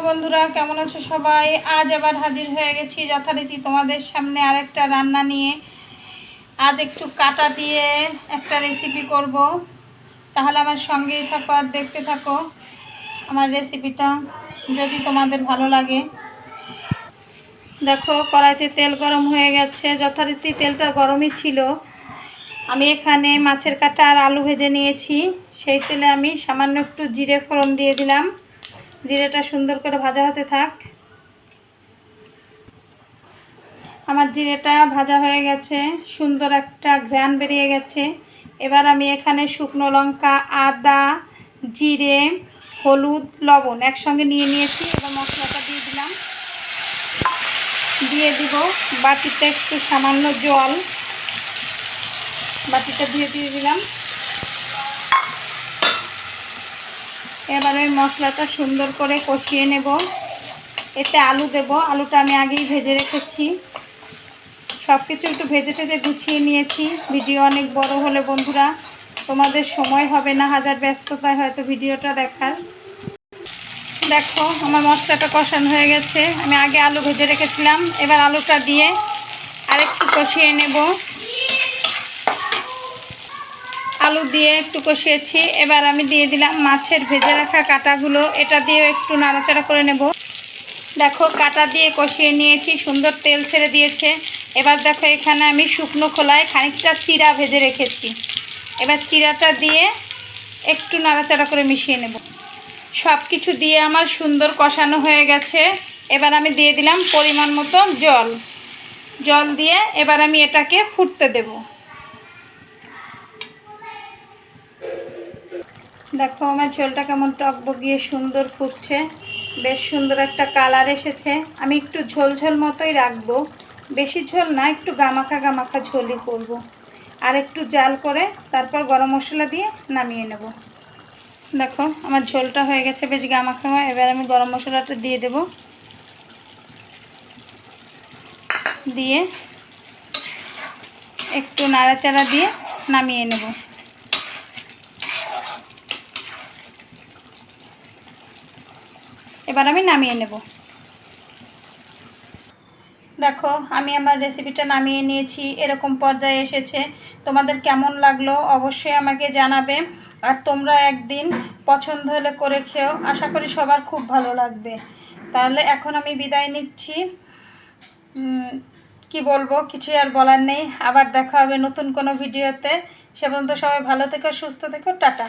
বন্ধুরা, কেমন আছো সবাই? আজ আবার হাজির হয়ে গেছি যথারীতি তোমাদের সামনে আরেকটা রান্না নিয়ে। আজ একটু কাটা দিয়ে একটা রেসিপি করব, তাহলে আমার সঙ্গেই থাকো আর দেখতে থাকো আমার রেসিপিটা, যদি তোমাদের ভালো লাগে। দেখো, কড়াইতে তেল গরম হয়ে গেছে, যথারীতি তেলটা গরমই ছিল। আমি এখানে মাছের কাটা আর আলু ভেজে নিয়েছি। সেই তেলে আমি সামান্য একটু জিরে ফোড়ন দিয়ে দিলাম। জিরেটা সুন্দর করে ভাজা হতে থাক। আমার জিরেটা ভাজা হয়ে গেছে, সুন্দর একটা ঘ্রাণ বেরিয়ে গেছে। এবার আমি এখানে শুকনো লঙ্কা, আদা, জিরে, হলুদ, লবণ একসঙ্গে নিয়ে নিয়েছি। এবার মশলাটা দিয়ে দিলাম। দিয়ে দিব বাটিতে একটু সামান্য জল, বাটিটা দিয়ে দিলাম। এবার ওই মশলাটা সুন্দর করে কষিয়ে নেব। এতে আলু দেব, আলুটা আমি আগেই ভেজে রেখেছি। সব কিছু একটু ভেজে ভেজে গুছিয়ে নিয়েছি। ভিডিও অনেক বড় হলে বন্ধুরা তোমাদের সময় হবে না, হাজার ব্যস্ততায় হয়তো ভিডিওটা দেখার। দেখো, আমার মশলাটা কষানো হয়ে গেছে। আমি আগে আলু ভেজে রেখেছিলাম, এবার আলুটা দিয়ে আরেকটু কষিয়ে নেব। আলু দিয়ে একটু কষিয়েছি, এবার আমি দিয়ে দিলাম মাছের ভেজে রাখা কাটাগুলো। এটা দিয়ে একটু নাড়াচাড়া করে নেব। দেখো, কাটা দিয়ে কষিয়ে নিয়েছি, সুন্দর তেল ছেড়ে দিয়েছে। এবার দেখো, এখানে আমি শুকনো খোলায় খানিকটা চিড়া ভেজে রেখেছি। এবার চিড়াটা দিয়ে একটু নাড়াচাড়া করে মিশিয়ে নেব। সব কিছু দিয়ে আমার সুন্দর কষানো হয়ে গেছে। এবার আমি দিয়ে দিলাম পরিমাণ মতো জল। জল দিয়ে এবার আমি এটাকে ফুটতে দেব। দেখো, আমার ঝোলটা কেমন টকবগিয়ে সুন্দর ফুটছে, বেশ সুন্দর একটা কালার এসেছে। আমি একটু ঝোল ঝোল মতোই রাখবো, বেশি ঝোল না, একটু গামাখা গামাখা ঝোলই করব। আর একটু জাল করে তারপর গরম মশলা দিয়ে নামিয়ে নেব। দেখো, আমার ঝোলটা হয়ে গেছে বেশ গামাখা। এবার আমি গরম মশলাটা দিয়ে দেব, দিয়ে একটু নাড়াচাড়া দিয়ে নামিয়ে নেব। এবার আমি নামিয়ে নেব। দেখো, আমি আমার রেসিপিটা নামিয়ে নিয়েছি, এরকম পর্যায়ে এসেছে। তোমাদের কেমন লাগলো অবশ্যই আমাকে জানাবে। আর তোমরা একদিন পছন্দ হলে করে খেও, আশা করি সবার খুব ভালো লাগবে। তাহলে এখন আমি বিদায় নিচ্ছি। কি বলবো, কিছুই আর বলার নেই। আবার দেখা হবে নতুন কোনো ভিডিওতে। সে পর্যন্ত সবাই ভালো থেকো, সুস্থ থেকো, টাটা।